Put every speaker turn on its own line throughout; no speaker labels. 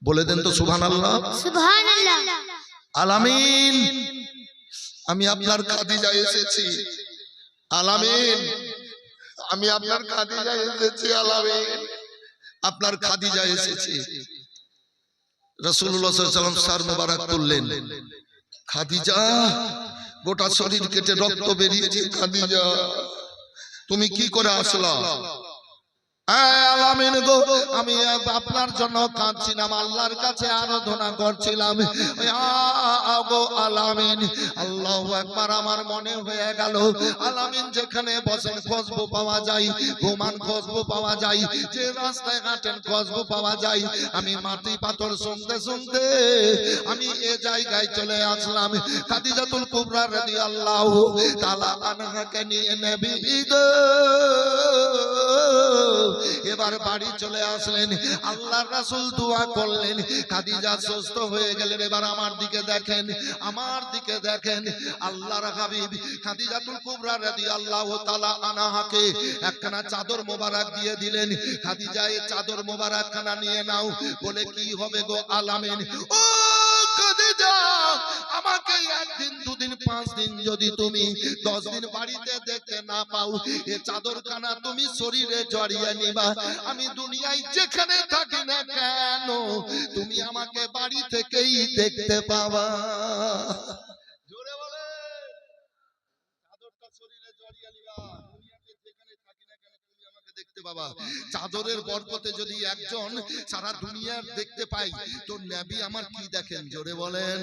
বলে দেন তো সুবহানাল্লাহ।
সুবহানাল্লাহ।
আলামিন আমি আপনার খাদিজা এসেছি। আলামিন আমি আপনার খাদিজা এসেছি। আলামিন আপনার খাদিজা এসেছি। রাসূলুল্লাহ সাল্লাল্লাহু আলাইহি ওয়াসাল্লাম সার মোবারক তুললেন। খাদিজা গোটা শরীর কেটে রক্ত বেরিয়েছে। খাদিজা তুমি কি করে আসলা? আলামিন গো আমি আপনার জন্য কাঁদছিলাম, আল্লাহর কাছে আরাধনা করছিলাম গো আলামিন। আল্লাহু আকবার। আমার মনে হয়ে গেল আলামিন যেখানে বসেন খুশবু পাওয়া যায়, ঘুমান খুশবু পাওয়া যায়, যে রাস্তায় হাঁটেন খুশবু পাওয়া যায়। আমি মাটি পাথর শুনতে শুনতে আমি এ জায়গায় চলে আসলাম। খাদিজাতুল কুবরা রাদিয়াল্লাহু তাআলা আনহাকে নিয়ে নবী গো এবার বাড়ি চলে আসলেন। আল্লাহর রাসূল দোয়া করলেন, খাদিজা সুস্থ হয়ে গেলেন। এবার আমার দিকে দেখেন, আমার দিকে দেখেন। আল্লাহর হাবিব খাদিজাতুল কুবরা রাদিয়াল্লাহু তাআলা আনহাকে একখানা চাদর মোবারক দিয়ে দিলেন। খাদিজা এই চাদর মোবারকখানা নিয়ে নাও। বলে কি হবে গো আলামিন? ও খাদিজা আমাকে একদিন দুদিন 5 দিন যদি তুমি 10 দিন বাড়িতে দেখতে না পাও, এ চাদরখানা তুমি শরীরে জড়িয়ে নিবা। আমি দুনিয়ায় যেখানে থাকি না কেন তুমি আমাকে বাড়ি থেকেই দেখতে পাবা। জোরে বলে চাদরটা শরীরে জড়িয়ে নিবা। দুনিয়াতে যেখানে থাকি না কেন তুমি আমাকে দেখতে পাবা। চাদরের বরকতে যদি একজন সারা দুনিয়ার দেখতে পাই, তো নবী আমার কি দেখেন? জোরে বলেন।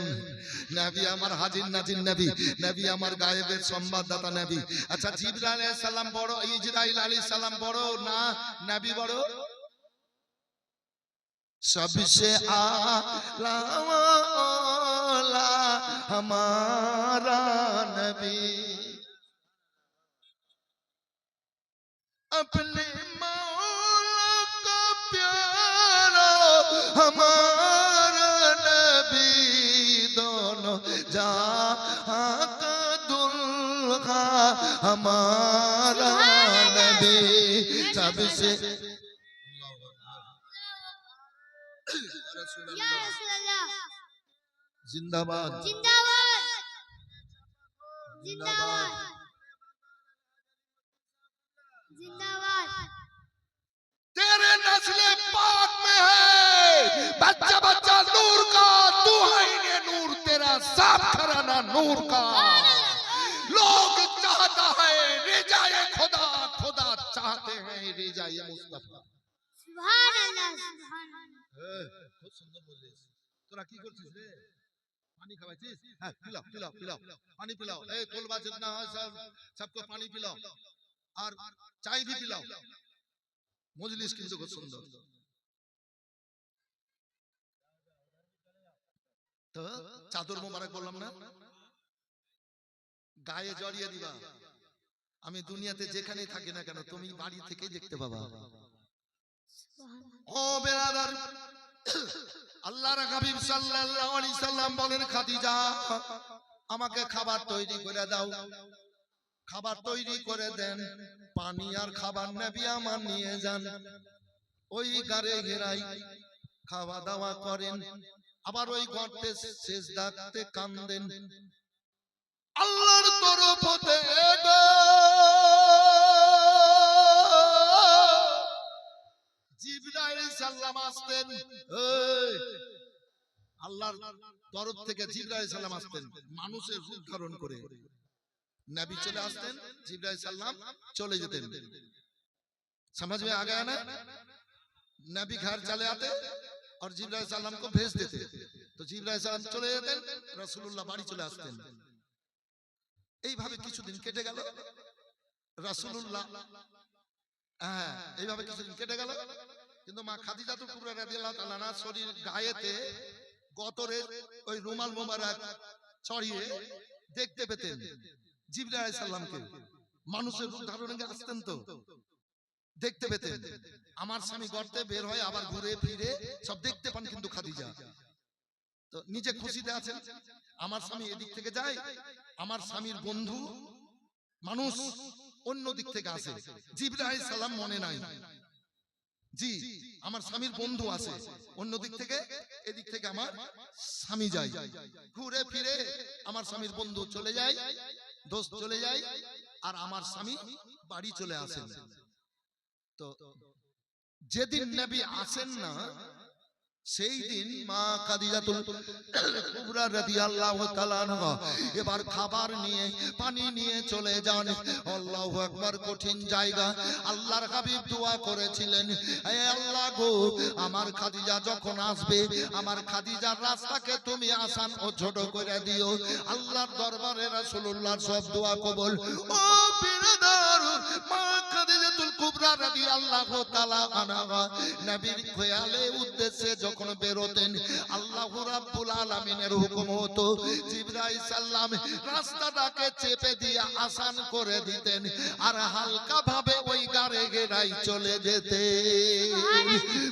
নবী আমার হাজির নাজির নবী, নবী আমার গায়েবের সংবাদদাতা নবী। আচ্ছা জিবরাইল আলাইহিস সালাম বড়, ইসরাইল আলাইহিস সালাম বড় না নবী বড়? सबसे आला हमारा नबी अपने मौला का प्यारा हमारा नबी दोनों जहां का दुल्हा हमारा नबी सबसे
या রাসূলুল্লাহ
जिंदाबाद
जिंदाबाद जिंदाबाद जिंदाबाद।
तेरे नस्ले पाक में है बच्चा बच्चा नूर का, तू है इन्हें नूर, तेरा साफ घराना नूर का। लोग चाहता है रिजाए खुदा, खुदा चाहते हैं रिजाए मुस्तफा।
সুবহানাল্লাহ সুবহানাল্লাহ।
খুব সুন্দর বলছিস। তোরা কি করছিস রে? পানি খাওয়াইছিস? হ্যাঁ পিলাও পিলাও পিলাও, পানি পিলাও। এই তোলবা जितना है सब सबको पानी पिलाओ और चाय भी पिलाओ। মজলিস কিন্তু খুব সুন্দর। তো চাদর মোবারক বললাম না, গায়ে জড়িয়ে দিবা। আমি দুনিয়াতে যেখানেই থাকি না কেন তুমি বাড়ি থেকেই দেখতে পাবা। ও বেরাদার, আল্লাহর হাবিব সাল্লাল্লাহু আলাইহি সাল্লাম বলেন, খাদিজা আমাকে খাবার তৈরি করে দাও। খাবার তৈরি করে দেন। পানি আর খাবার নবী আমার নিয়ে যান। ওই গারে ঘেরাই খাওয়া দাওয়া করেন। আবার ওই গর্তে সেজদাতে কাঁদেন। আল্লাহর তরফ হতে জিবরাইল সাল্লাম আসতেন। আল্লাহর তরফ থেকে জিবরাইল সাল্লাম আসতেন মানুষের রূপ ধারণ করে। नबी चले आते हैं, जिब्राइल सलाम चले जाते हैं। समझ में आ गया ना? नबी घर चले आते और जिब्राइल सलाम को भेज देते, तो जिब्राइल सलाम चले जाते हैं, रसूलुल्लाह बाड़ी चले आते हैं। এইভাবে কিছুদিন কেটে গেল। রাসূলুল্লাহ এইভাবে কিছুদিন কেটে গেল। কিন্তু মা খাদিজাতুল কুবরা রাদিয়াল্লাহু তাআলা না শরীর গায়েতে গতরের ওই রুমাল মোবারক ছড়িয়ে দেখতে পেতেন জিবরাইল আলাইহিস সালামকে। মানুষের রূপ ধারণে আসতেন তো দেখতে পেতেন। আমার স্বামী গর্তে বের হয় আবার ঘুরে ফিরে সব দেখতে পান, কিন্তু খাদিজা তো নিজে খুশিতে আছেন। আমার স্বামী এদিক থেকে যায়, আমার স্বামীর বন্ধু মানুষ অন্য দিক থেকে আসে, জিবরাইল আলাইহিস সালাম মনে নাই। জি আমার স্বামীর বন্ধু আছে অন্য দিক থেকে, এদিক থেকে আমার স্বামী যায়, ঘুরে ফিরে আমার স্বামীর বন্ধু চলে যায়, দোস্ত চলে যায়, আর আমার স্বামী বাড়ি চলে আসেন। তো যেদিন নবী আসেন না সেই দিন মা খাদিজাতুল কুবরা রাদিয়াল্লাহু তাআলা আনহা এবার খাবার নিয়ে পানি নিয়ে চলে যান। আল্লাহু আকবার, কঠিন জায়গা। আল্লাহর হাবিব দোয়া করেছিলেন, হে আল্লাহ গো, আমার খাদিজা যখন আসবে আমার খাদিজার রাস্তাকে তুমি আসান ও ছোট করে দিও। আল্লাহর দরবারে রাসূলুল্লাহর সব দোয়া কবুল। ও বিরাদর, মা খাদিজাতুল কুবরা রাদিয়াল্লাহু তাআলা আনহা নবীর খেয়ালে উদ্দেশ্যে যখন বেরোতেন আল্লাহু রাব্বুল আলামিনের হুকুম হতো জিবরাইল সাল্লাম রাস্তাটাকে চেপে দিয়ে আসান করে দিতেন আর হালকা ভাবে ওই গাড়ে গেরাই চলে যেতেন।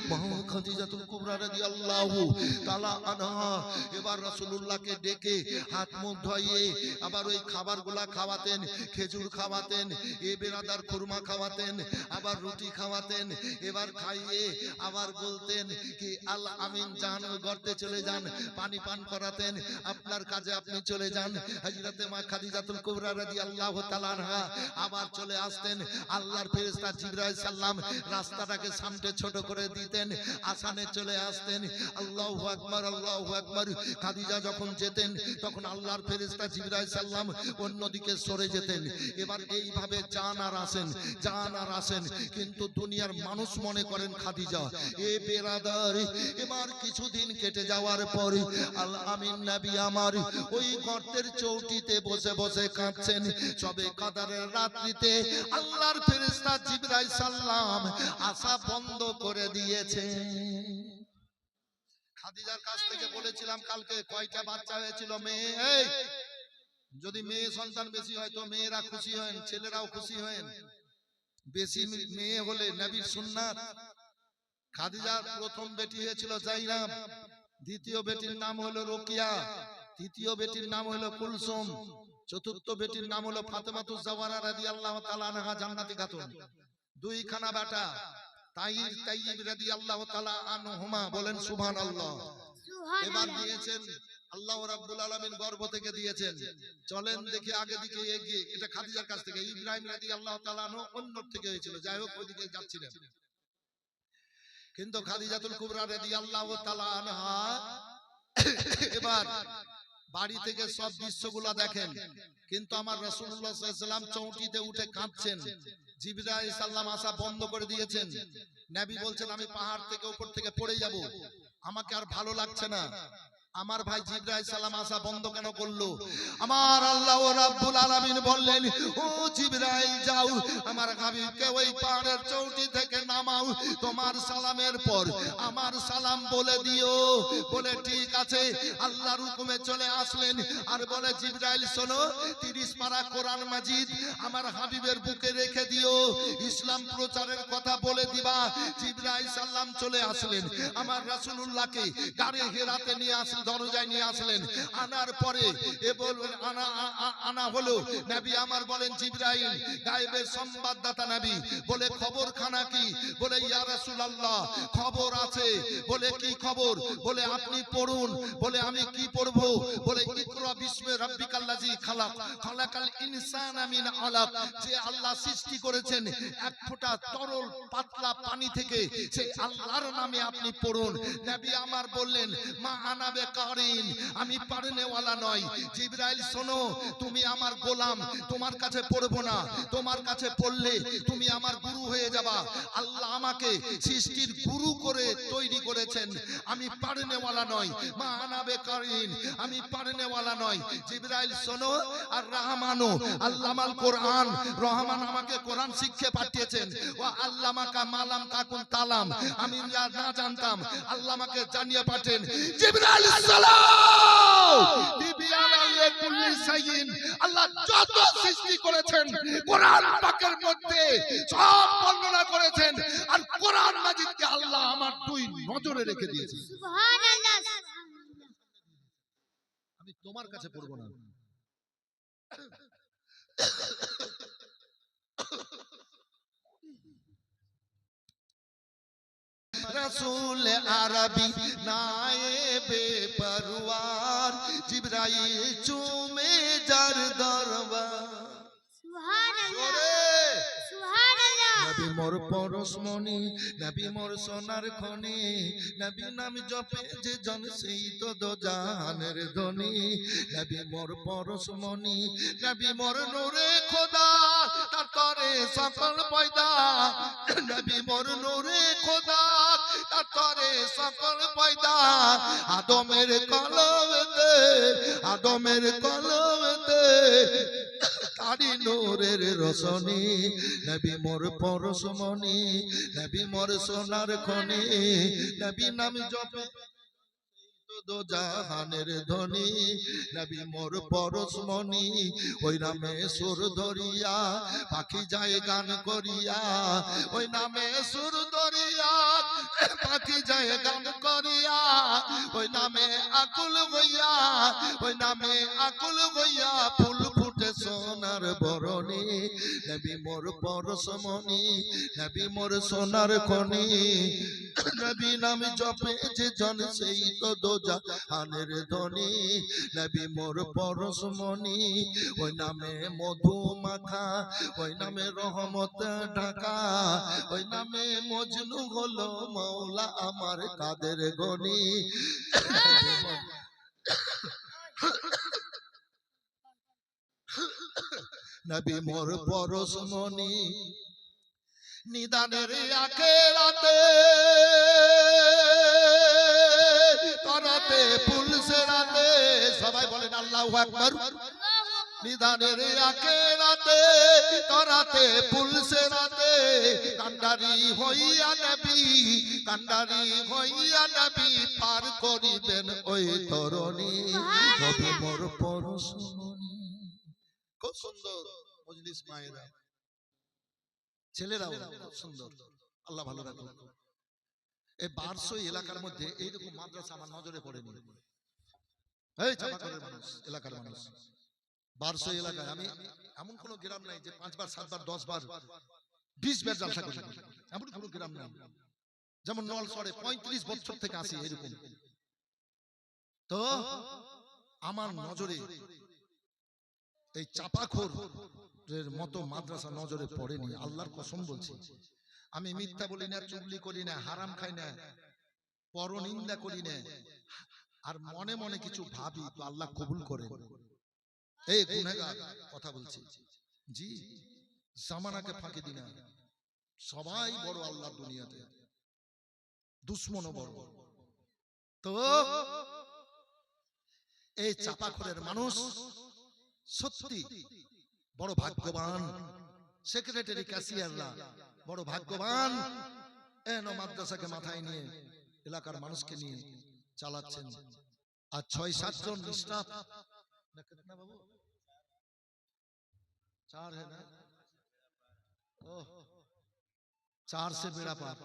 মা খাদিজাতুল কুবরা রাদিয়াল্লাহু তাআলা আনহা এবার রাসূলুল্লাহকে ডেকে হাত মুখ ধুইয়ে আবার ওই খাবারগুলা খাওয়াতেন, খেজুর খাওয়াতেন, এ বেরাদার খুরমা খাওয়াতেন, আবার রুটি খাওয়াতেন। এবার খাইয়ে আবার বলতেন কি আল্লাহ আমিন যান, গর্তে চলে যান, পানি পান করাতেন, আপনার কাজে আপনি চলে যান। হযরতে মা খাদিজাতুল কুবরা রাদিয়াল্লাহু তাআলা আনহা আবার চলে আসতেন। আল্লাহর ফেরেশতা জিবরাইল সাল্লাম রাস্তাটাকে সামনে ছোট করে দিতেন, আসানে চলে আসতেন। আল্লাহু আকবার, আল্লাহু আকবার। খাদিজা যখন যেতেন তখন আল্লাহর ফেরেশতা জিবরাইল সাল্লাম অন্যদিকে সরে যেতেন। এবার এইভাবে যান আর আসেন, যান আর আসেন, কিন্তু দুনিয়ার মানুষ মনে করেন খাদিজা। এ বেরাদার, এবার কিছুদিন কেটে যাওয়ার পর আল আমিন নবী আমার ওই গর্তের চৌকিতে বসে বসে কাঁদছেন। সবে কাদারের রাত্রিতে আল্লাহর ফেরেশতা জিবরাইল সাল্লাম আসা বন্ধ করে দিয়েছে। খাদিজার কাছ থেকে বলেছিলাম কালকে কয়টা বাচ্চা হয়েছিল মেয়ে। এই যদি মেয়ে সন্তান বেশি হয় তো মেয়েরা খুশি হয়, ছেলেরাও খুশি হয়। বেশি মেয়ে হলে নবীর সুন্নাত। খাদিজার প্রথম বেটি হয়েছিল জাইনাব, দ্বিতীয় বেটির নাম হলো রোকিয়া, তৃতীয় বেটির নাম হলো কুলসুম, চতুর্থ বেটির নাম হলো ফাতেমাতুজ জাওয়ারা রাদিয়াল্লাহু তাআলা আনহা জান্নাতি খাতুন। দুইখানা বেটা তাইর তাইয়িব রাদিয়াল্লাহু তাআলা আনহুমা, বলেন সুবহানাল্লাহ। এবার দিয়েছেন আল্লাহ রাব্বুল আলামিন, গর্ভ থেকে দিয়েছেন। চলেন দেখি আগে দিকে এগিয়ে, এটা খাদিজার কাছ থেকে। ইব্রাহিম রাদিয়াল্লাহু তাআলা আনহু অন্য থেকে হয়েছিল, যাই হোক ওইদিকে যাচ্ছিলেন। কিন্তু খাদিজাতুল কুবরা রাদিয়াল্লাহু তাআলা আনহা এবার বাড়ি থেকে সব দৃশ্যগুলো দেখেন, কিন্তু আমার রাসূলুল্লাহ সাল্লাল্লাহু আলাইহি ওয়াসাল্লাম চৌকিতে উঠে কাঁদছেন। জিবরাইল সাল্লাম আসা বন্ধ করে দিয়েছেন। নবী বলছেন আমি পাহাড় থেকে উপর থেকে পড়ে যাব, আমাকে আর ভালো লাগছে না। আমার ভাই জিবরাইল সালাম আসা বন্ধ কেন করলো? আমার আল্লাহ রাব্বুল আলামিন বললেন, ও জিবরাইল যাও আমার হাবিবকে ওই পাহাড়ের চৌকি থেকে নামাও, তোমার সালামের পর আমার সালাম বলে দিও। বলে ঠিক আছে, আল্লাহর হুকুমে চলে আসলেন আর বলে জিবরাইল শোনো, 30 পারা কোরআন মাজিদ আমার হাবিবের বুকে রেখে দিও, ইসলাম প্রচারের কথা বলে দিবা। জিবরাইল সাল্লাম চলে আসলেন, আমার রাসূলুল্লাহকে গাড়ি হেরাতে নিয়ে আসলেন, দরজায় নিয়ে আসলেন। আনার পরে এ বলবেন আনা হলো নবী আমার বলেন জিবরাইল গায়েবের সংবাদদাতা নবী, বলে খবর খানা কি? বলে ইয়া রাসূলুল্লাহ খবর আছে। বলে কি খবর? বলে আপনি পড়ুন। বলে আমি কি পড়ব? বলে ইকরা বিসমি রাব্বিকাল্লাযী খালাক, খালাকাল ইনসানা মিন আলাক, যে আল্লাহ সৃষ্টি করেছেন এক ফোঁটা তরল পাতলা পানি থেকে, সেই আল্লাহর নামে আপনি পড়ুন। নবী আমার বললেন মা আনাবে কারিন, আমি পারনেওয়ালা নয়। জিবরাইল শোনো, তুমি আমার গোলাম, তোমার কাছে পড়বো না, তোমার কাছে পড়লে তুমি আমার গুরু হয়ে যাবা। আল্লাহ আমাকে সৃষ্টির গুরু করে তৈরি করেছেন, আমি পারনেওয়ালা নয়। মা আনাবে কারিন, আমি পারনেওয়ালা নয়। জিবরাইল শোনো, আর রহমানু আল্লামাল কোরআন, রহমান আমাকে কোরআন শিক্ষা পাঠিয়েছেন। ও আল্লামাকা মালাম তাকুন তালাম, আমি না জানতাম আল্লাহ আমাকে জানিয়ে পাঠেন। জিবরাইল আল্লাহ যত সৃষ্টি করেছেন কোরআন পাকের মধ্যে সব বর্ণনা করেছেন, আর কোরআন মাজিদকে আল্লাহ আমার দুই নজরে রেখে দিয়েছেন।
সুবহানাল্লাহ।
আমি তোমার কাছে পড়বো না। রসুল আরবি নায়েবে পরওয়ার জিবরাইল চুমে যার দরবার জোরে নবী মোর পরশমণি নবী মোর সোনার খনি নবী নাম জপে যে জন সেই তো দো জাহানের ধনী নবী মোর পরশমণি নবী মোর নূরে খোদা তার তরে সকল পয়দা নবী মোর নূরে খোদা তার তরে সকল পয়দা আদমের কলমেতে তারি নূরের রোশনী নবী মোর পরশমণি নবী মোর সোনার খনি নবী নাম জপে দো জাহানের ধনী নবী মোর পরশমণি ওই নামে সুর ধরিয়া পাখি যায় গান করিয়া ওই নামে সুর ধরিয়া পাখি যায় গান করিয়া ওই নামে আকুল হইয়া ফুল ফুটে সোনার বরণী নবী মোর পরশমণি নবী মোর সোনার খনি নবী নাম জপে যে জন সেই তো দো জাহানের ধনী নবী মোর পরশমণি ওই নামে মধু মাখা ওই নামে রহমত ঢাকা ওই নামে মজনু হলো মৌলা আমার কাদের গনি নবী মোর পরশমণি নিদানের আখেরাতে তরাতে পুলসেরাতে সবাই বলেন আল্লাহু আকবার নিদানের আখেরাতে তরাতে পুলসেরাতে কান্ডারি হইয়া নবী পার করিবেন ওই তরণী নবী মোর পরশমণি খুব সুন্দর মজলিস মায়েরা ছেলেরাও খুব সুন্দর আল্লাহ ভালো রাখুন এই 1200 এলাকার মধ্যে এইরকম মাদ্রাসা আমার নজরে পড়েনি এই চাপাকলের মানুষ এলাকার মানুষ 1200 এলাকায় আমি এমন কোন গ্রাম নাই যে 5 বার 7 বার 10 বার 20 বার জলসা করি এমন কোন গ্রাম নাই যেমন নলসরে 35 বছর থেকে আসি এরকম তো আমার নজরে এই চাপাখোরের মতো মাদ্রাসা নজরে পড়েনি আল্লাহর কসম বলছি আমি মিথ্যা বলি না চুগলি করি না হারাম খাই না পরনিন্দা করি না আর মনে মনে কিছু ভাবি তো আল্লাহ কবুল করেন এই গুনাহগার কথা বলছি জি জামানাকে ফাঁকি দিই না সবাই বড় আল্লাহর দুনিয়াতে দুশমনও বড় তো এই চাপাখোরের মানুষ সত্যি বড় ভাগ্যবান সেক্রেটারি ক্যাশিয়াররা বড় ভাগ্যবান এনো মাদ্রাসাকে মাথায় নিয়ে এলাকার মানুষকে নিয়ে চালাচ্ছেন আর 6-7 জন স্টাফ না कितना बाबू 4 है ना ओह 4 से बेड़ा पार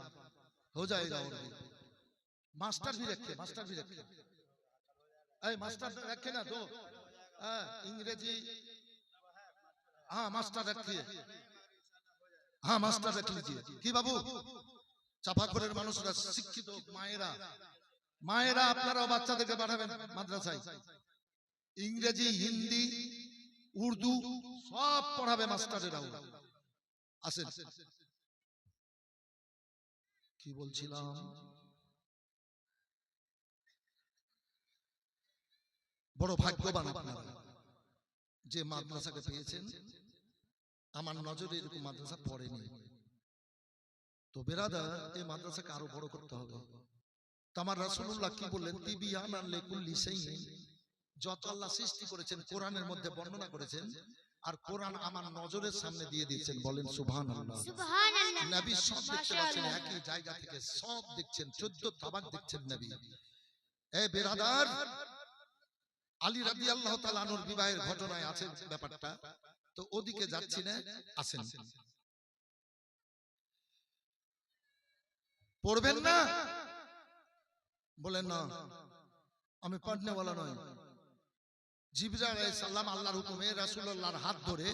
हो जाएगा और भी मास्टर भी रखे ऐ मास्टर रखे ना दो इंग्रेजी हाँ मास्टर रखिए हाँ मास्टर रख लीजिए कि बाबू চাপাখোরের মানুষরা শিক্ষিত মায়েরা আপনারাও বাচ্চাদেরকে পাঠাবেন মাদ্রাসায় ইংরেজি হিন্দি উর্দু সব পড়াবে মাস্টারেরাও আসেন কি বলছিলাম বড় ভাগ্যবান আপনারা যে মাদ্রাসাকে পেয়েছেন আমার নজরে এরকম মাদ্রাসা পড়েনি তো বেরাদার এই মাদ্রাসাকে আরো বড় করতে হবে তো আমার রাসূলুল্লাহ কি বললেন তিবিয়ানান লিকুল্লি শাইইন যত আল্লাহ সৃষ্টি করেছেন কোরআনের মধ্যে বর্ণনা করেছেন আর কোরআন আমার নজরের সামনে দিয়ে দিয়েছেন বলেন সুবহানাল্লাহ
সুবহানাল্লাহ
নবী সব দেখতে পাচ্ছেন একই জায়গা থেকে সব দেখছেন 14 তাবাক দেখছেন নবী এই বেরাদার আলী রাদিয়াল্লাহু তাআলা আনহুর বিবাহের ঘটনায় আছে ব্যাপারটা তো ওদিকে যাচ্ছি না আসেন পড়বেন না বলেন না আমি পড়নে वाला নই জিবরাইল আলাইহিস সালাম আল্লাহর হুকুমে রাসূলুল্লাহর হাত ধরে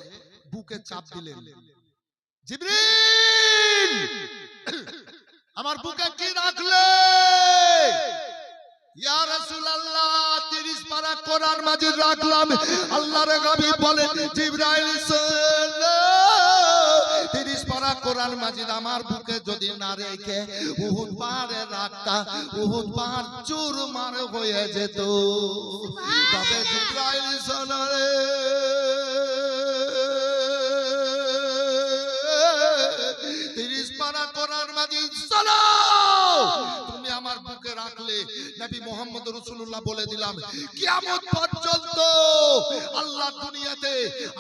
বুকে চাপ দিলেন জিবরিল আমার বুকে কি রাখলে? ইয়া রাসূলুল্লাহ 30 পারা কোরআন মাজিদ রাখলাম। আল্লাহর হাবিব বলেন জিবরাইল সাল্লাল্লাহু 30 পারা কোরআন মাজিদ আমার বুকে যদি না রেখে উহুদ পাহাড়ে রাখতা, উহুদ পাহাড় চুরমার হয়ে যেত। তবে জিবরাইল সাল্লাল্লাহু 30 পারা কোরআন মাজিদ তুমি আমার বুকে রাখলে নবী মুহাম্মদ রাসূলুল্লাহ বলে দিলাম কিয়ামত পর্যন্ত আল্লাহ দুনিয়াতে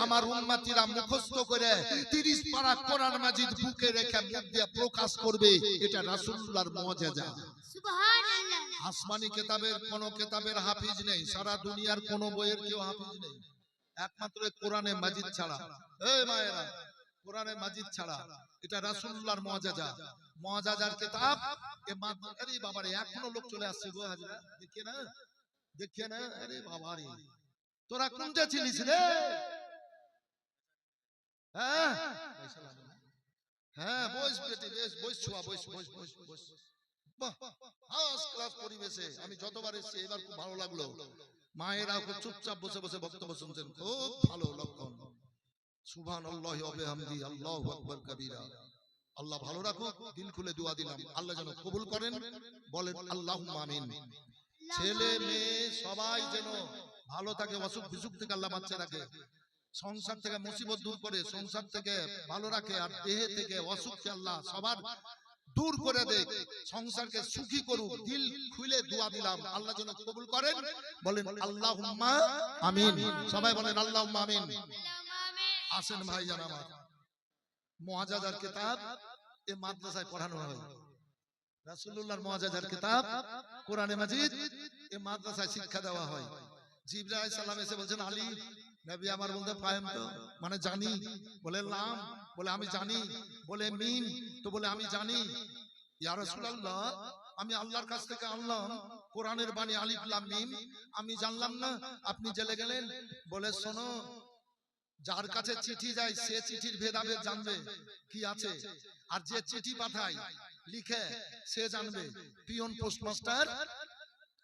আমার উম্মতিরা মুখস্থ করে 30 পারা কোরআন মাজিদ বুকে রেখে মুখ দিয়ে প্রকাশ করবে। এটা রাসূলুল্লাহর মুআজিজা।
সুবহানাল্লাহ।
আসমানি কিতাবের কোন কিতাবের হাফিজ নেই, সারা দুনিয়ার কোন বইয়ের কেউ হাফিজ নেই, একমাত্র কোরআনে মাজিদ ছাড়া। এই মায়েরা, কোরআনে মাজিদ ছাড়া। এটা রাসূলুল্লাহর মুআজিজা। মুআজিজার কিতাব এ আরে বাবারে, এখনো লোক চলে আসছে গো হাজরা, দেখিয়ে না, দেখিয়ে না। আরে বাবারে, তোরা কোনটা ছিলিস রে? হ্যাঁ হ্যাঁ, বস বেটি, বেশ বস, ছোয়া বস বস বস বস। বাহ, ফার্স্ট ক্লাস পরিবেশে আমি যতবার এসেছি এবার খুব ভালো লাগলো। মায়েরা খুব চুপচাপ বসে বসে বক্তব্য শুনছেন, খুব ভালো লক্ষণ। সুবহানাল্লাহি ওয়া বিহামদি, আল্লাহু আকবার কবীরা। আল্লাহ ভালো রাখুক, দিল খুলে দোয়া দিলাম, আল্লাহ যেন কবুল করেন। বলেন আল্লাহুম্মা আমিন। ছেলে মেয়ে সবাই যেন ভালো থাকে, অসুখ বিসুখ থেকে আল্লাহ বাঁচিয়ে রাখে, সংসার থেকে মুসিবত দূর করে সংসার থেকে ভালো রাখে, আর দেহে থেকে অসুখকে আল্লাহ সবার দূর করে দেয়, সংসারকে সুখী করুক। দিল খুলে দোয়া দিলাম, আল্লাহ যেন কবুল করেন। বলেন আল্লাহুম্মা আমিন। সবাই বলেন আল্লাহুম্মা আমিন। আসেন ভাইজান আমার, মুআজিজার কিতাব এ মাদ্রাসায় পড়ানো হয়। রাসূলুল্লাহর মুআজিজার কিতাব কোরআনে মাজিদ এ মাদ্রাসায় শিক্ষা দেওয়া হয়। জিবরাইল সালাম এসে বলছেন আলী নবী আমার বলতে ফাহিম তো, মানে জানি। বলে লাম, বলে আমি জানি। বলে মিম, তো বলে আমি জানি। ইয়া রাসূলুল্লাহ, আমি আল্লাহর কাছ থেকে আনলাম কোরআনের বাণী আলিফ লাম মিম, আমি জানলাম না, আপনি জেলে গেলেন। বলে শোনো, যার কাছে চিঠি যায় সে চিঠির ভেদাভেদ জানবে কি আছে, আর যে চিঠি পাঠায় লিখে সে জানবে। পিয়ন পোস্টমাস্টার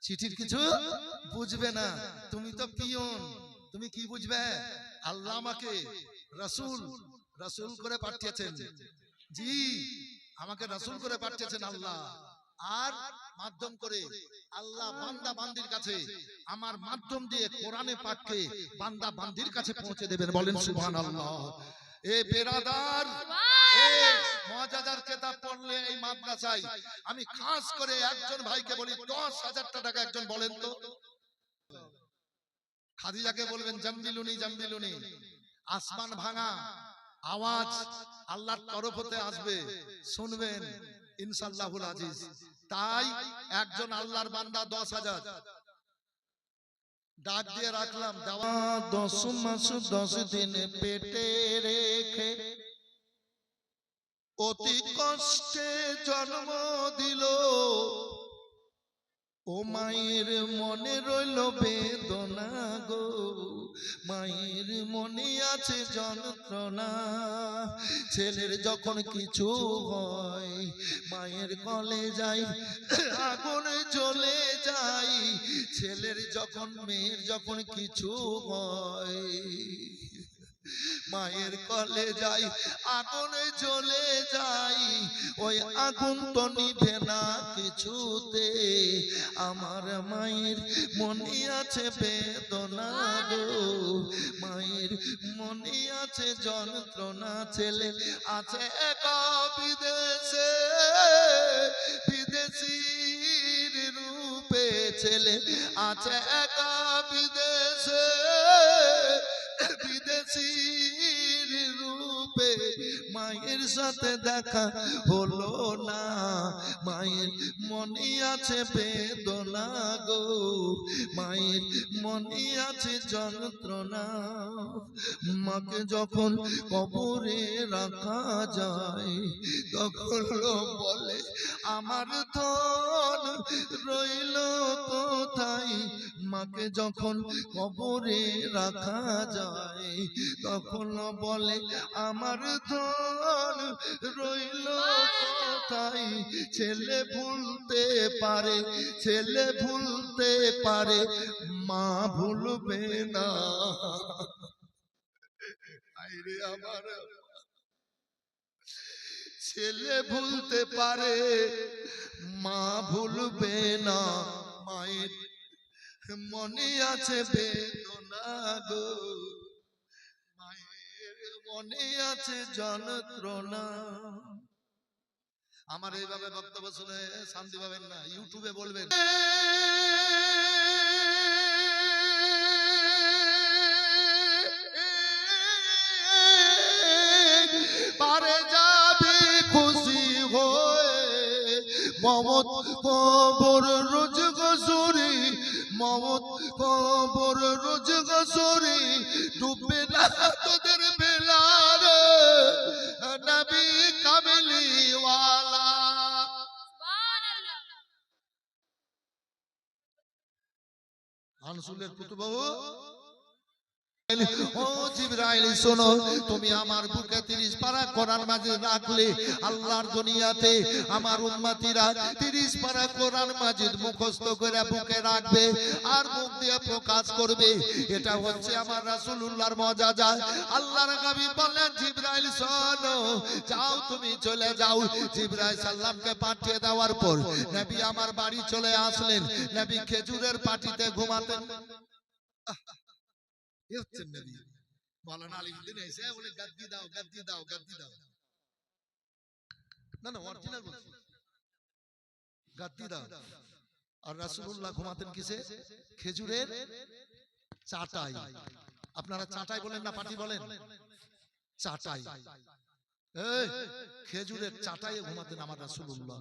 চিঠির কিছু বুঝবে না, তুমি তো পিয়ন, তুমি কি বুঝবে? আল্লাহ আমাকে রাসূল রাসূল করে পাঠিয়েছেন। জি, আমাকে রাসূল করে পাঠিয়েছেন আল্লাহ, আর মাধ্যম করে আল্লাহ বান্দা বান্দির কাছে আমার মাধ্যম দিয়ে কোরআনে পাককে বান্দা বান্দির কাছে পৌঁছে দেবেন। বলেন সুবহানাল্লাহ। এ বেরাদার, এই মুআজিজার কিতাব পড়লে এই মাদ্রাসায় আমি খাস করে একজন ভাইকে বলি 10,000 টাকা একজন বলেন তো। খাদিজাকে বলবেন জাম্বিলুনি জাম্বিলুনি, আসমান ভাঙা আওয়াজ আল্লাহর তরফ হতে আসবে, শুনবেন ইনশাআল্লাহুল আজিজ। তাই একজন আল্লাহর বান্দা 10,000 ডাক দিয়ে রাখলাম, 10 মাস 10 দিন পেটে রেখে অতি কষ্টে জন্ম দিল, ও মায়ের মনে রইল বেদনা গো, মায়ের মনে আছে যন্ত্রণা। ছেলের যখন কিছু হয় মায়ের কলে যাই, আগুন জ্বলে যাই। ছেলের যখন মেয়ের যখন কিছু হয় মায়ের কলে যাই, আগুন জ্বলে যাই। ওই আগুন তো নিভে না কিছুতে, আমার মায়ের মনে আছে বেদনা গো, মায়ের মনে আছে যন্ত্রণা। ছেলে আছে এক বিদেশে, বিদেশির রূপে ছেলে আছে এক বিদেশে, বিদেশির রূপে মায়ের সাথে দেখা হলো না, মায়ের মনে আছে বেদনা গো, মায়ের মনে আছে যন্ত্রণা। মাকে যখন কবরে রাখা যায় তখন লোক বলে আমার ধন রইল কোথায়, মা মাকে যখন কবরে রাখা যায় তখন বলে আমার ধন রইল কোথায়। ছেলে ভুলতে পারে, ছেলে ভুলতে পারে, মা ভুলবে না। আইরে আমার ছেলে ভুলতে পারে, মা ভুলবে না। মায়ের মনে আছে বেদনা গো, মায়ের মনে আছে যন্ত্রণা। আমার এইভাবে বক্তব্য শুনে শান্তি পাবেন না, ইউটিউবে বলবেন পারে যাবে খুশি হয়ে মমত কবর রোজ গসুরি, মমত কবর রোজ গসুরি। ডুববে না তোদের বেলার নবী কামলি ওয়ালা। আনসুলের কুতুবাবু ও জিবরাইল শোনো, তুমি আমার বুকে 30 পারা কোরআন মাজিদ রাখলে আল্লাহর দুনিয়াতে আমার উম্মতিরা 30 পারা কোরআন মাজিদ মুখস্থ করে বুকে রাখবে আর মুখ দিয়ে প্রকাশ করবে। এটা হচ্ছে আমার রাসূলুল্লাহর মুআজিজা। আল্লাহর নবী বললেন জিবরাইল শোনো, যাও তুমি চলে যাও। জিবরাইল সাল্লামকে পাঠিয়ে দেওয়ার পর নবী আমার বাড়ি চলে আসলেন। নবী খেজুরের পাটিতে ঘুমাতেন। নবী মাওলানা আলিউদ্দিন এসে বলে গাদ্দি দাও, গাদ্দি দাও, গাদ্দি দাও। না না অরিজিনাল বলছি, গাদ্দি দাও। আর রাসূলুল্লাহ ঘুমাতেন কিসে? খেজুরের চাটাই। আপনারা চাটাই বলেন না পাটি বলেন? চাটাই। এই খেজুরের চাটাইয়ে ঘুমাতেন আমার রাসূলুল্লাহ।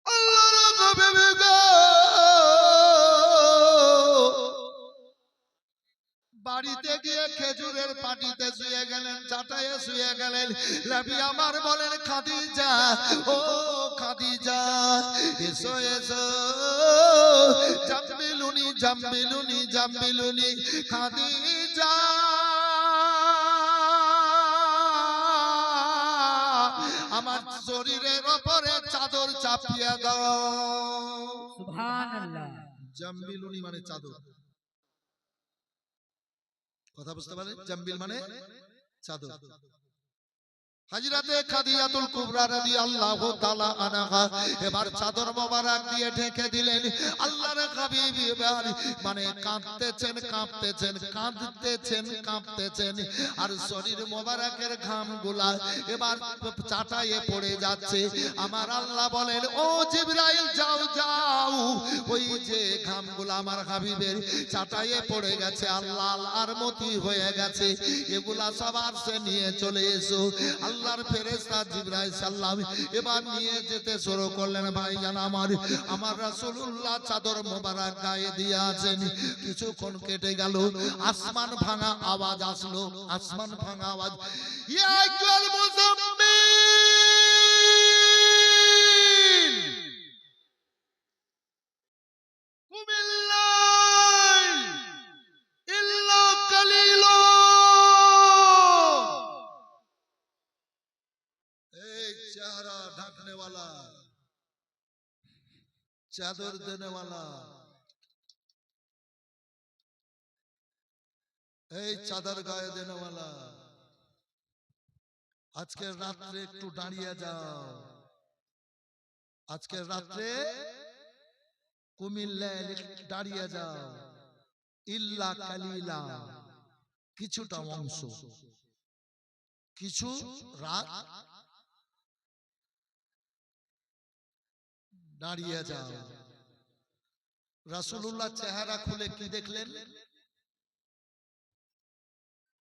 আল্লাহর হাবিব গো, বাড়িতে গিয়ে খেজুরের পাটিতে শুয়ে গেলেন, চাটাইয়ে শুয়ে গেলেন। নবী আমার বলেন খাদিজা, ও খাদিজা এসো এসো, জাম্বিলুনি জাম্বিলুনি জাম্বিলুনি। খাদিজা আমার শরীরের উপরে চাদর চাপিয়ে দাও।
সুবহানাল্লাহ।
জাম্বিলুনি মানে চাদর। কথা বুঝতে পারেন? জাম্বিল মানে চাদর। হযরতে খাদিজাতুল কুবরা রাদিয়াল্লাহু তাআলা আনহা এবার চাদর মোবারক দিয়ে ঢেকে দিলেন। আল্লাহর হাবিব এবার মানে কাঁদতেছেন কাঁদতেছেন কাঁদতেছেন কাঁদতেছেন, আর শরীর মোবারকের ঘামগুলা এবার চাটাইয়ে পড়ে যাচ্ছে। আমার আল্লাহ বলেন ও জিবরাইল যাও যাও, ওই যে ঘামগুলা আমার হাবিবের চাটাইয়ে পড়ে গেছে, আল্লাহ আর মতি হয়ে গেছে, এগুলা সবার সে নিয়ে চলে এসো। আল্লাহর ফেরেশতা জিবরাইল সাল্লাম এবার নিয়ে যেতে শুরু করলেন। ভাইজান আমার রাসূলুল্লাহ চাদর মোবারক গায়ে দিয়ে আছেন। কিছুক্ষণ কেটে গেল, আসমান ভাঙা আওয়াজ আসলো, আসমান ভাঙা আওয়াজ, ইয়া আইয়ুহাল মুযাম্মিল কুমিল লাইল ইল্লা কালিলা। চেহারা ঢাকনে वाला, চাদর দেনে वाला, এই চাদর গায়ে দেনে वाला, আজকে রাত্রে একটু দাঁড়িয়ে যাও। আজকে রাত্রে কুমিল্লায় দাঁড়িয়ে যাও। ইল্লা কালিলা, কিছুটা অংশ, কিছু রাত দাঁড়িয়ে যাও। রাসূলুল্লাহ চেহারা খুলে কি দেখলেন?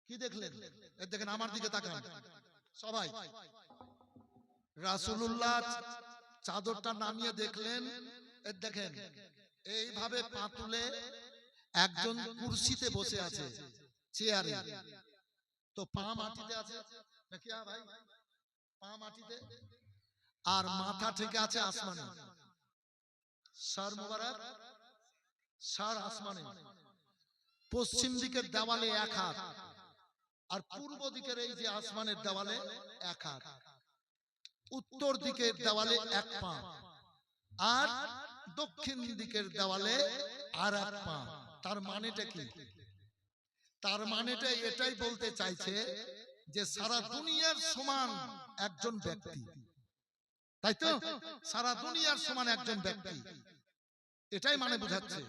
কি দেখলেন? এই দেখেন, আমার দিকে তাকান সবাই। রাসূলুল্লাহ চাদরটা নামিয়ে দেখলেন, এই দেখেন এইভাবে পা তুলে একজন কুরসিতে বসে আছে, চেয়ারে, তো পা মাটিতে আছে নাকি ভাই? পা মাটিতে আর মাথা থেকে আছে আসমানে। সর মুবারক সার আসমানে পশ্চিম দিকের দেওয়ালে 1 হাত, আর পূর্ব দিকের এই যে আসমানের দেওয়ালে 1 হাত, উত্তর দিকের দেওয়ালে 1 পা, আর দক্ষিণ দিকের দেওয়ালে আর 1 পা। তার মানেটা কি? তার মানেটা এটাই বলতে চাইছে যে সারা দুনিয়ার সমান একজন ব্যক্তি, তাই তো? সারা দুনিয়ার সমান একজন ব্যক্তি, এটাই মানে বোঝাচ্ছে।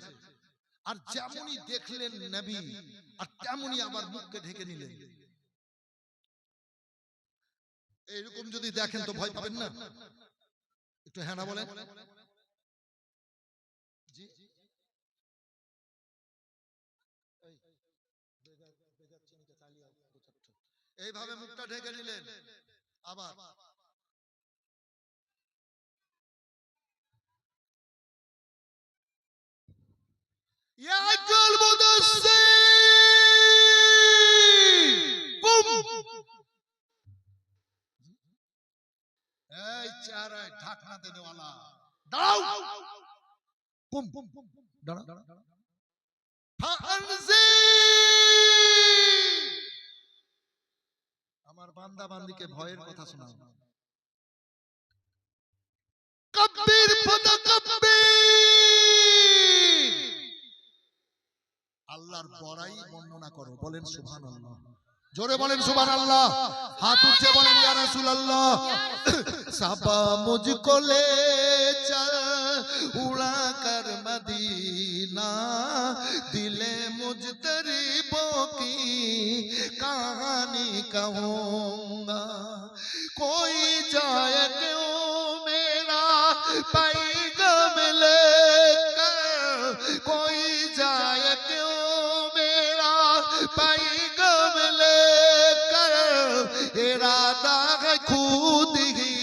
আর যেমনই দেখলেন নবী, আর তেমনই আবার মুখকে ঢেকে নিলেন। এইরকম যদি দেখেন তো ভয় পাবেন না? একটু হ্যাঁ না বলেন। জি, এইভাবে মুখটা ঢেকে নিলেন। আবার এই চেহারায় ঢাকনা দেনেওয়ালা দাঁড়াও, কুম দাঁড়া দাঁড়া। আমার বান্দা বান্দিকে ভয়ের কথা শোনাও। কব্বির ফাতাকাব্বির, আল্লাহর বড়াই বর্ণনা করো। বলেন সুবহানাল্লাহ, জোরে বলেন সুবহানাল্লাহ, হাত উঠে বলেন ইয়া রাসূলুল্লাহ। সাবা মুঝকো লে চল উড়া কর মদিনা, দিলে মুজতরিবों की कहानी कहूंगा। कोई जाए क्यों मेरा पैगाम लेकर, कोई जाए क्यों मेरा पैगाम लेकर, इरादा है खुद ही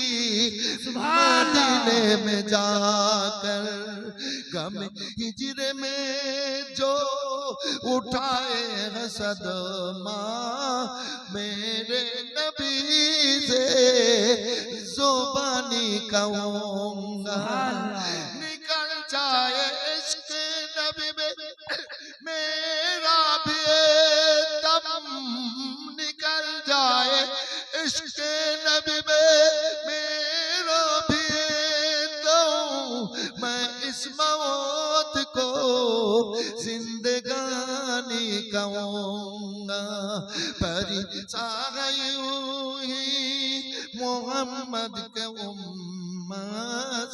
मदीने में जाकर। गम हिजरे में जो उठाए हैं सदमा, मेरे नबी से जुबानी कहूंगा। निकल जाए इश्क नबी में मेरा भी दम, निकल जाए इश्क नबी में मेरा भी दम, मैं इस मौत को जिंदगानी कहूंगा। परिचार यूं ही मोहम्मद के उम्मत,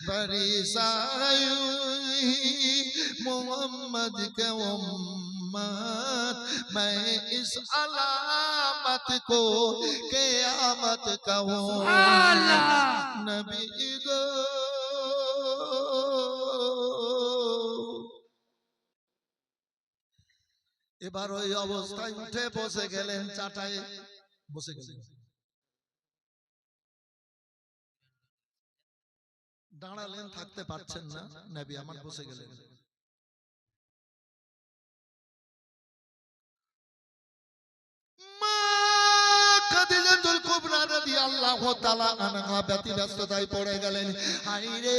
परिचार यूं ही मोहम्मद के उम्मत, मैं इस अलामत को क़यामत कहूंगा। नबी गो এবার ওই অবস্থায় উঠে বসে গেলেন, চাটায়ে বসে গেলেন। দাঁড়ালেন, থাকতে পারছেন না, নবী আমার বসে গেলেন। খাদিজাতুল কুবরা রাদিয়াল্লাহু তাআলা আনহা ব্যস্ততায় পড়ে গেলেন। হায়রে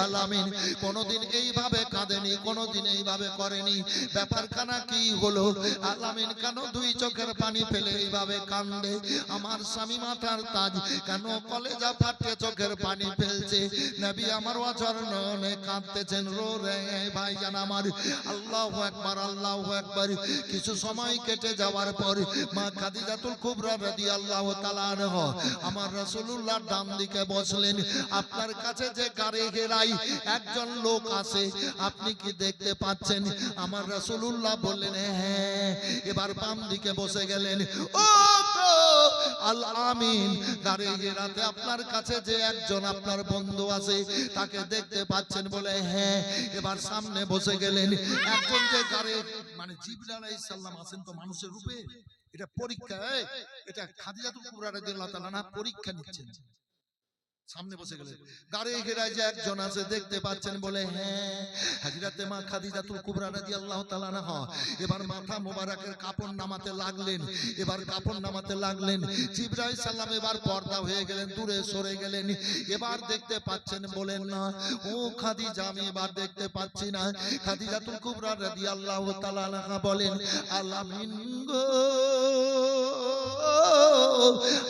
আলামিন, কোনদিন এইভাবে কাঁদেনি, কোনদিন এইভাবে করেনি। ব্যাপারখানা কি হলো? আলামিন কেন 2 চোখের পানি ফেলে এইভাবে কাঁদে? আমার স্বামী মাথার তাজ, কেন কলেজা ফাটে চোখের পানি ফেলছে? নবী আমার অঝর নয়নে কাঁদতেছেন। রো রে ভাইজান আমার, আল্লাহু আকবার, আল্লাহু আকবার। কিছু সময় কেটে যাওয়ার পর মা খাদিজাতুল কুবরা রাদিয়াল্লাহু তাআলা আনহা আমার রাসূলুল্লাহর ডান দিকে বসলেন। আপনার কাছে যে গাড়ি ঘেরাই একজন লোক আছে, আপনি কি দেখতে পাচ্ছেন? আমার রাসূলুল্লাহ বললেন হ্যাঁ। এবার বাম দিকে বসে গেলেন। ও গো আল আমিন, গাড়ি ঘেরাতে আপনার কাছে যে একজন আপনার বন্ধু আছে, তাকে দেখতে পাচ্ছেন? বলে হ্যাঁ। এবার সামনে বসে গেলেন। একজন যে গাড়ি, মানে জিবরাইল আলাইহিস সালাম আছেন তো মানুষের রূপে, এটা পরীক্ষা। এটা খাদিজাতুল কুবরা রাদিয়াল্লাহু তাআলা না পরীক্ষা নিচ্ছেন। সামনে বসে গেলেন। গাড়ি ঘেরায় যে একজন আছে দেখতে পাচ্ছেন, বলে হ্যাঁ হযরতে মা খাদিজাতুল কুবরা রাদিয়াল্লাহু তাআলা আনহা। এবার মাথা মোবারকের কাপড় নামাতে লাগলেন, এবার কাপড় নামাতে লাগলেন। জিবরাইল সালাম এবার পর্দা হয়ে গেলেন, দূরে সরে গেলেন। এবার দেখতে পাচ্ছেন, বলেন না ও খাদিজা আমি এবার দেখতে পাচ্ছি না। খাদিজাতুল কুবরা রাদিয়াল্লাহু তাআলা আনহা বলেন, আলামিন গো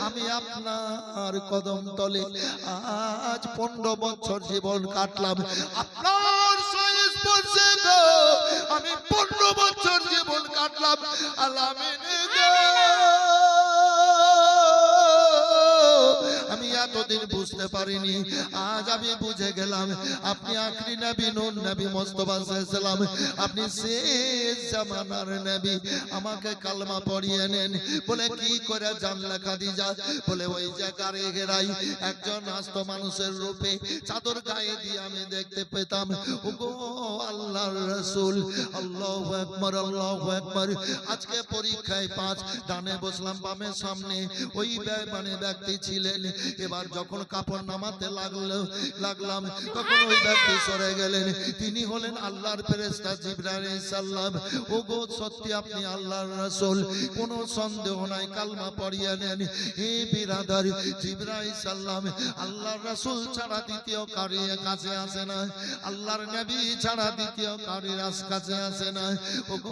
আমি আপনার কদম তলে আজ 15 বছর জীবন কাটলাম, আপনার সংস্পর্শে গো আমি 15 বছর জীবন কাটলাম। আলামিন গো আমি এতদিন বুঝতে পারিনি, আজ আমি বুঝে গেলাম আপনি আখরি নবী নূর নবী মুস্তাফা সাল্লাল্লাহু আলাইহি সাল্লাম, আপনি শেষ জামানার নবী। আমাকে কালমা পড়িয়ে নেন। বলে কি করে জানলা খাদিজা? বলে ওই যে গাড়ি ঘেরাই একজন আস্ত মানুষের রূপে চাদর গায়ে দিয়ে আমি দেখতে পেতাম। ওগো আল্লাহর রাসূল, আল্লাহু আকবার আল্লাহু আকবার। আজকে পরীক্ষায় 5, ডানে বসলাম বামে সামনে ওই মানে ব্যক্তি ছিলেন। এবার যখন কাপড় নামাতে লাগলাম তখন ওই ব্যক্তি সরে গেলেন। তিনি হলেন আল্লাহর ফেরেশতা জিবরাইল আলাইহিস সালাম। ওগো সত্যি আপনি আল্লাহর রাসূল, কোনো সন্দেহ নাই, কালমা পড়িয়ে নেন। হে বিরাদার, জিবরাইল আলাইহিস সালাম আল্লাহর রাসূল ছাড়া দ্বিতীয় কারো কাছে আসে না, আল্লাহর নবী ছাড়া দ্বিতীয় কারো কাছে আসে না। ওগো